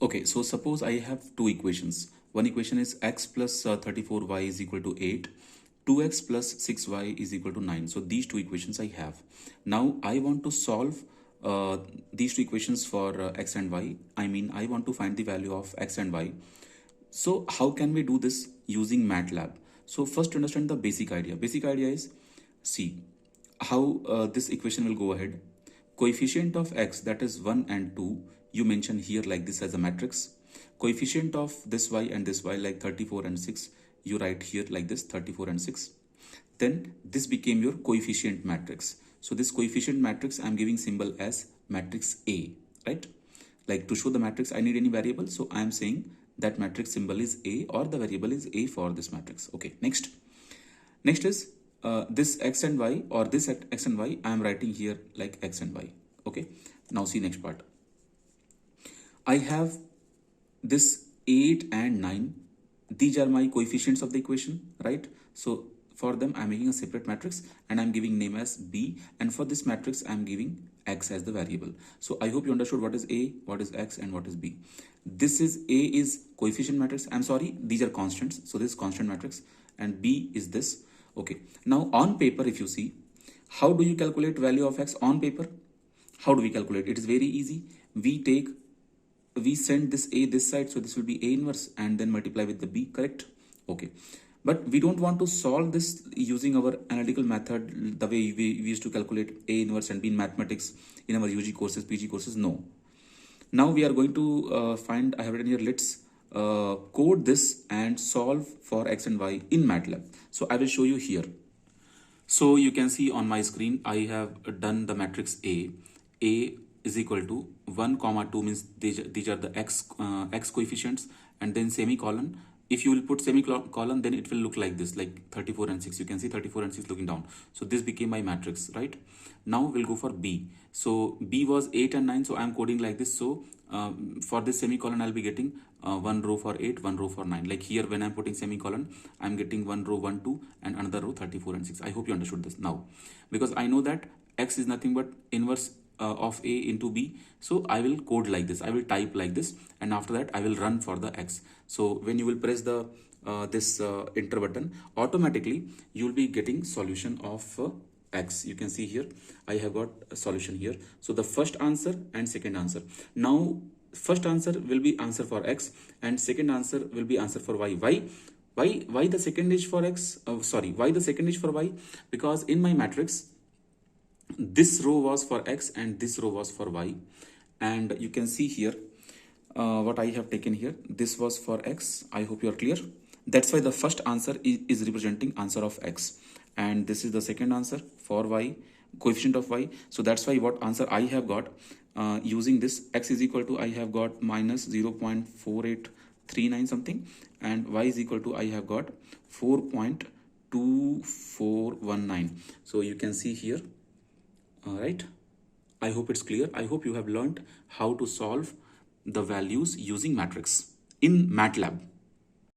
Okay, so suppose I have two equations. One equation is x plus 34y is equal to 8, 2x plus 6y is equal to 9. So these two equations I have. Now I want to solve these two equations for x and y. I mean, I want to find the value of x and y. So how can we do this using MATLAB? So first to understand the basic idea. Basic idea is, see how this equation will go ahead. Coefficient of x, that is 1 and 2, you mention here like this as a matrix. Coefficient of this y and this y like 34 and 6, you write here like this 34 and 6. Then this became your coefficient matrix. So this coefficient matrix I am giving symbol as matrix A, right? Like to show the matrix I need any variable, so I am saying that matrix symbol is A or the variable is A for this matrix. Okay, next is this x and y, or this x and y I am writing here like x and y. Okay, now see next part. I have this 8 and 9. These are my coefficients of the equation, right? So for them I'm making a separate matrix and I'm giving name as B, and for this matrix I'm giving x as the variable. So I hope you understood what is A, what is x, and what is B. This is A is coefficient matrix. I'm sorry, these are constants, so this is constant matrix, and B is this. Okay, now on paper, if you see, how do you calculate value of x on paper? How do we calculate? It is very easy. We send this A this side, so this will be A inverse, and then multiply with the B, correct? Okay, but we don't want to solve this using our analytical method the way we used to calculate A inverse and B in mathematics in our UG courses, PG courses. No. Now we are going to find, I have written here, let's code this and solve for x and y in MATLAB. So I will show you here. So you can see on my screen, I have done the matrix A. A is equal to 1 comma 2 means these are the x coefficients, and then semicolon. If you will put semicolon, then it will look like this, like 34 and 6. You can see 34 and 6 looking down. So this became my matrix, right? Now we'll go for B. So B was 8 and 9, so I'm coding like this. So for this semicolon, I'll be getting one row for 8, one row for 9. Like here, when I'm putting semicolon, I'm getting one row 1, 2, and another row 34 and 6. I hope you understood this now, because I know that x is nothing but inverse of A into B. So I will code like this, I will type like this, and after that I will run for the x. So when you will press the this enter button, automatically you will be getting solution of x. You can see here I have got a solution here. So the first answer and second answer. Now first answer will be answer for x, and second answer will be answer for y. Why the second is for x? Why the second is for y? Because in my matrix, this row was for x and this row was for y, and you can see here what I have taken here. This was for x. I hope you are clear. That's why the first answer is representing answer of x, and this is the second answer for y, coefficient of y. So that's why what answer I have got using this, x is equal to, I have got minus 0.4839 something, and y is equal to, I have got 4.2419. So you can see here. All right, I hope it's clear. I hope you have learned how to solve the values using matrix in MATLAB.